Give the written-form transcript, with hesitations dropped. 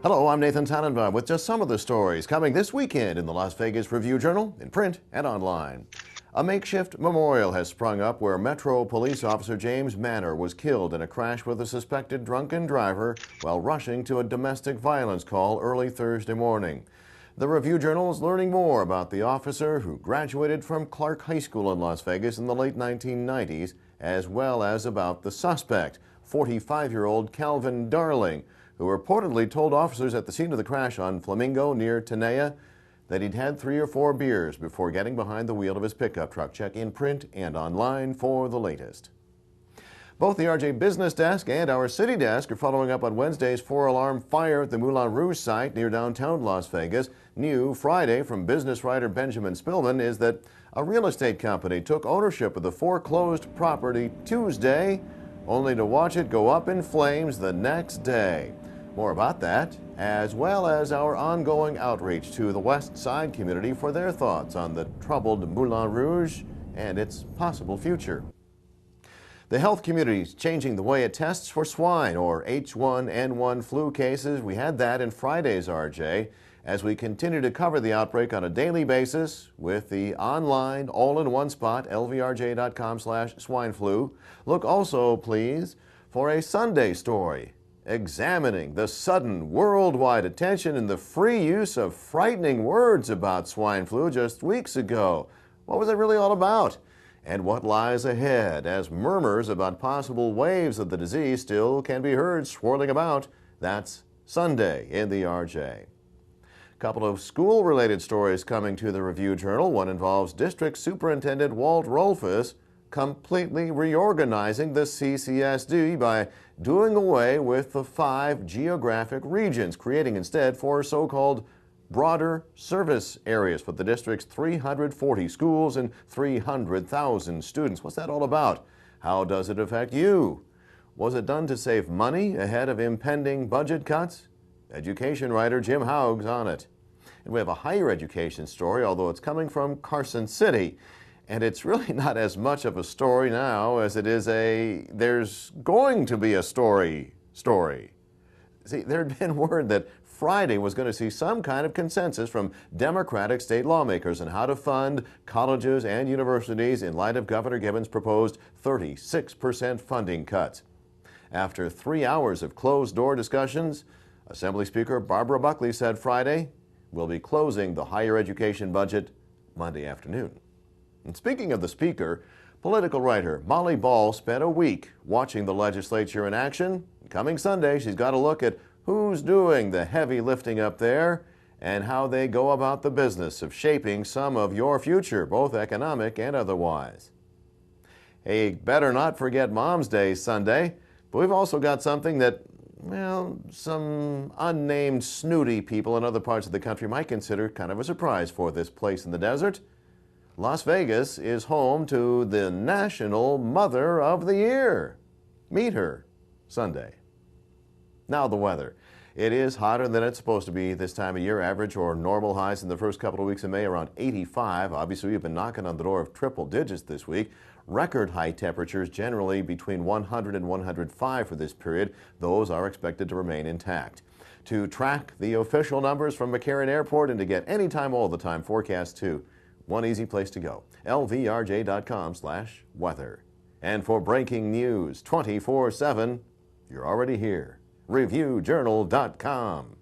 Hello, I'm Nathan Tannenbaum with just some of the stories coming this weekend in the Las Vegas Review-Journal, in print and online. A makeshift memorial has sprung up where Metro Police Officer James Manor was killed in a crash with a suspected drunken driver while rushing to a domestic violence call early Thursday morning. The Review-Journal is learning more about the officer who graduated from Clark High School in Las Vegas in the late 1990s, as well as about the suspect, 45-year-old Calvin Darling, who reportedly told officers at the scene of the crash on Flamingo near Tenaya that he'd had 3 or 4 beers before getting behind the wheel of his pickup truck. Check in print and online for the latest. Both the RJ Business Desk and our City Desk are following up on Wednesday's 4-alarm fire at the Moulin Rouge site near downtown Las Vegas. New Friday from business writer Benjamin Spillman is that a real estate company took ownership of the foreclosed property Tuesday, only to watch it go up in flames the next day. More about that, as well as our ongoing outreach to the West Side community for their thoughts on the troubled Moulin Rouge and its possible future. The health community is changing the way it tests for swine or H1N1 flu cases. We had that in Friday's RJ. As we continue to cover the outbreak on a daily basis with the online all-in-one spot, lvrj.com/swineflu. Look also, please, for a Sunday story examining the sudden worldwide attention and the free use of frightening words about swine flu just weeks ago. What was it really all about? And what lies ahead as murmurs about possible waves of the disease still can be heard swirling about? That's Sunday in the RJ. Couple of school-related stories coming to the Review-Journal. One involves District Superintendent Walt Rolfus completely reorganizing the CCSD by doing away with the 5 geographic regions, creating instead 4 so-called broader service areas for the district's 340 schools and 300,000 students. What's that all about? How does it affect you? Was it done to save money ahead of impending budget cuts? Education writer Jim Haug's on it. And we have a higher education story, although it's coming from Carson City. And it's really not as much of a story now as it is there's going to be a story. See, there had been word that Friday was going to see some kind of consensus from Democratic state lawmakers on how to fund colleges and universities in light of Governor Gibbons' proposed 36% funding cuts. After 3 hours of closed-door discussions, Assembly Speaker Barbara Buckley said Friday, we'll be closing the higher education budget Monday afternoon. And speaking of the Speaker, political writer Molly Ball spent a week watching the legislature in action. Coming Sunday, she's got a look at who's doing the heavy lifting up there and how they go about the business of shaping some of your future, both economic and otherwise. Hey, better not forget Mom's Day Sunday, but we've also got something that, well, some unnamed snooty people in other parts of the country might consider kind of a surprise for this place in the desert. Las Vegas is home to the National Mother of the Year. Meet her Sunday. Now the weather. It is hotter than it's supposed to be this time of year. Average or normal highs in the first couple of weeks of May around 85. Obviously, we've been knocking on the door of triple digits this week. Record high temperatures generally between 100 and 105 for this period. Those are expected to remain intact. To track the official numbers from McCarran Airport and to get anytime, all the time forecast too, one easy place to go, lvrj.com/weather. And for breaking news 24/7, you're already here, reviewjournal.com.